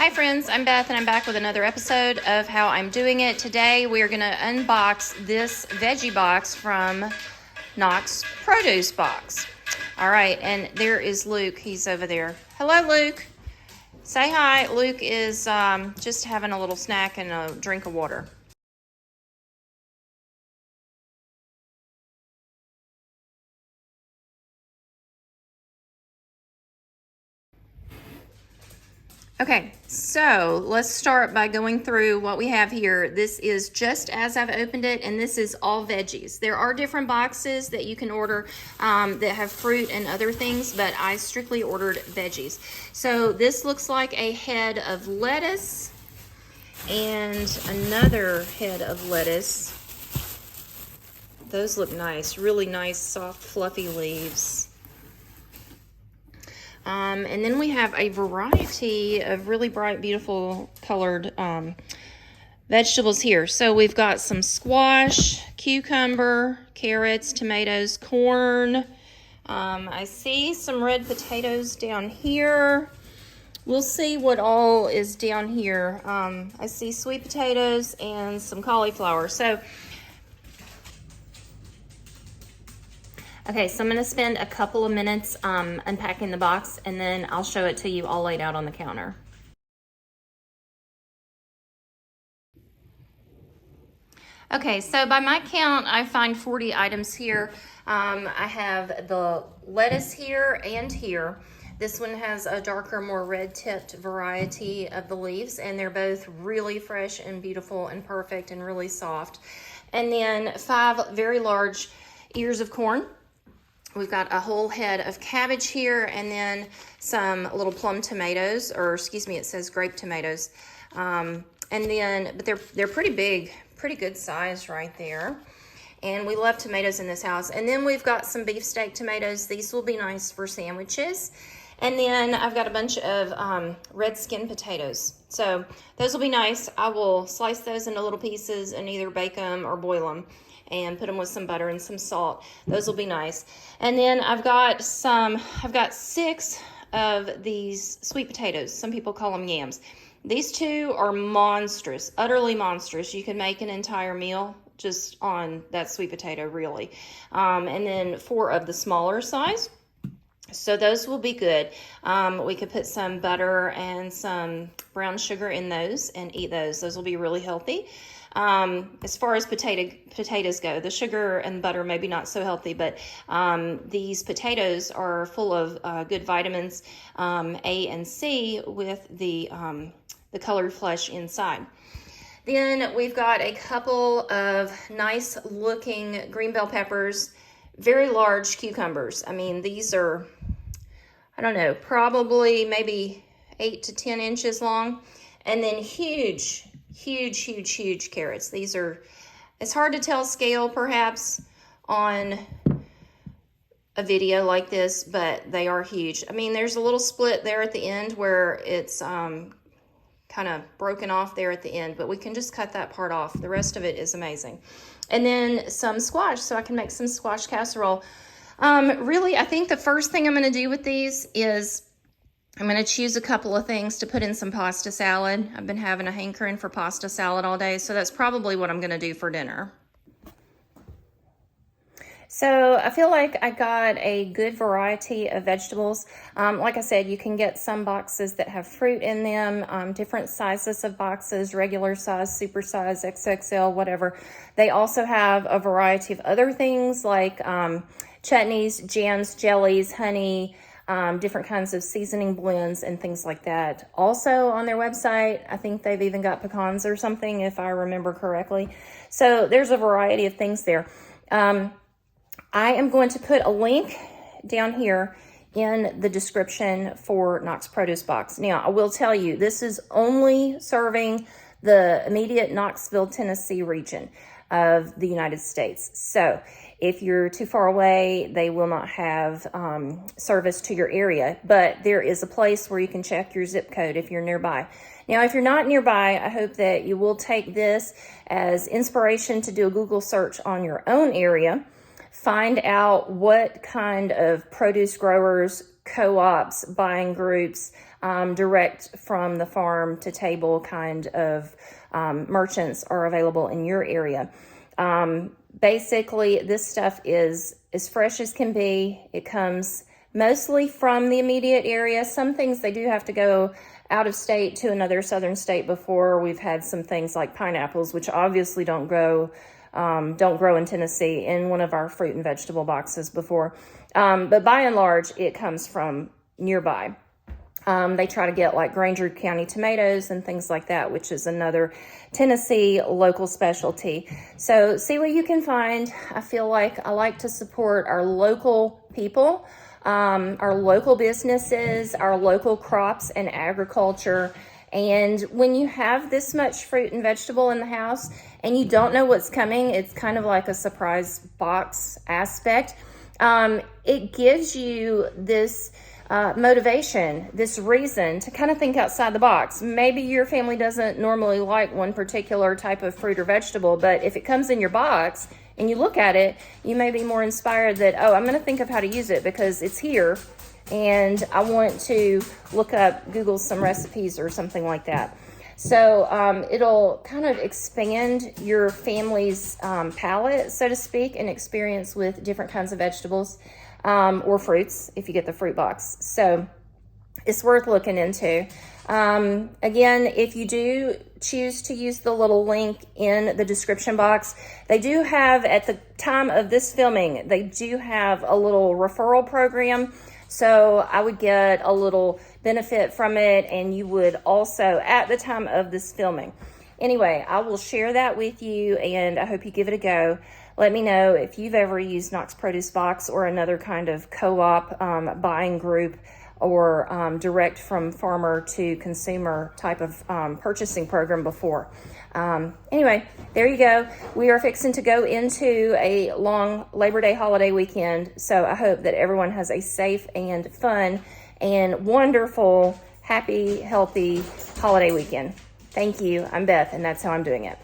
Hi friends, I'm Beth and I'm back with another episode of How I'm Doing It. Today we are going to unbox this veggie box from Knox Produce Box. Alright, and there is Luke. He's over there. Hello Luke. Say hi. Luke is just having a little snack and a drink of water. Okay, so let's start by going through what we have here. This is just as I've opened it, and this is all veggies. There are different boxes that you can order that have fruit and other things, but I strictly ordered veggies. So this looks like a head of lettuce and another head of lettuce. Those look nice, really nice, soft, fluffy leaves. And then we have a variety of really bright, beautiful colored vegetables here. So we've got some squash, cucumber, carrots, tomatoes, corn. I see some red potatoes down here. We'll see what all is down here. I see sweet potatoes and some cauliflower. Okay, so I'm going to spend a couple of minutes unpacking the box, and then I'll show it to you all laid out on the counter. Okay, so by my count, I find 40 items here. I have the lettuce here and here. This one has a darker, more red-tipped variety of the leaves, and they're both really fresh and beautiful and perfect and really soft. And then 5 very large ears of corn. We've got a whole head of cabbage here, and then some little plum tomatoes, or excuse me, it says grape tomatoes. But they're pretty big, pretty good size right there. And we love tomatoes in this house. And then we've got some beefsteak tomatoes. These will be nice for sandwiches. And then I've got a bunch of red skin potatoes. So those will be nice. I will slice those into little pieces and either bake them or boil them and put them with some butter and some salt. Those will be nice. And then I've got 6 of these sweet potatoes. Some people call them yams. These 2 are monstrous, utterly monstrous. You can make an entire meal just on that sweet potato, really. And then 4 of the smaller size. So those will be good. We could put some butter and some brown sugar in those and eat those. Those will be really healthy. As far as potatoes go, the sugar and butter maybe not so healthy, but these potatoes are full of good vitamins A and C with the colored flesh inside. Then we've got a couple of nice looking green bell peppers, very large cucumbers. I mean, these are, I don't know, probably maybe 8 to 10 inches long, and then huge carrots. These are, it's hard to tell scale perhaps on a video like this, but they are huge. I mean, there's a little split there at the end where it's kind of broken off there at the end, but we can just cut that part off. The rest of it is amazing. And then some squash, so I can make some squash casserole. Really, I think the first thing I'm going to do with these is I'm going to choose a couple of things to put in some pasta salad. I've been having a hankering for pasta salad all day, so that's probably what I'm going to do for dinner. So I feel like I got a good variety of vegetables. Like I said, you can get some boxes that have fruit in them, different sizes of boxes, regular size, super size, XXL, whatever. They also have a variety of other things like chutneys, jams, jellies, honey, different kinds of seasoning blends and things like that. Also on their website, I think they've even got pecans or something, if I remember correctly. So there's a variety of things there. I am going to put a link down here in the description for Knox Produce Box. Now, I will tell you, this is only serving the immediate Knoxville, Tennessee region of the United States. So if you're too far away, they will not have service to your area, but there is a place where you can check your zip code if you're nearby. Now, if you're not nearby, I hope that you will take this as inspiration to do a Google search on your own area. Find out what kind of produce growers, co-ops, buying groups, direct from the farm to table kind of merchants are available in your area. Basically, this stuff is as fresh as can be. It comes mostly from the immediate area. Some things they do have to go out of state to another southern state before. We've had some things like pineapples, which obviously don't grow in Tennessee, in one of our fruit and vegetable boxes before. But by and large, it comes from nearby. They try to get like Granger County tomatoes and things like that, which is another Tennessee local specialty. So see what you can find. I feel like I like to support our local people, our local businesses, our local crops and agriculture. And when you have this much fruit and vegetable in the house and you don't know what's coming, it's kind of like a surprise box aspect. It gives you this motivation, this reason to kind of think outside the box. Maybe your family doesn't normally like one particular type of fruit or vegetable, but if it comes in your box and you look at it, you may be more inspired that, oh, I'm going to think of how to use it because it's here and I want to look up, Google some recipes or something like that. So it'll kind of expand your family's palate, so to speak, and experience with different kinds of vegetables or fruits if you get the fruit box. So it's worth looking into. Again, if you do choose to use the little link in the description box, they do have, at the time of this filming, they do have a little referral program. So I would get a little benefit from it, and you would also at the time of this filming. Anyway, I will share that with you, and I hope you give it a go. Let me know if you've ever used Knox Produce Box or another kind of co-op buying group or direct from farmer to consumer type of purchasing program before. Anyway, there you go. We are fixing to go into a long Labor Day holiday weekend. So I hope that everyone has a safe and fun and wonderful, happy, healthy holiday weekend. Thank you. I'm Beth, and that's how I'm doing it.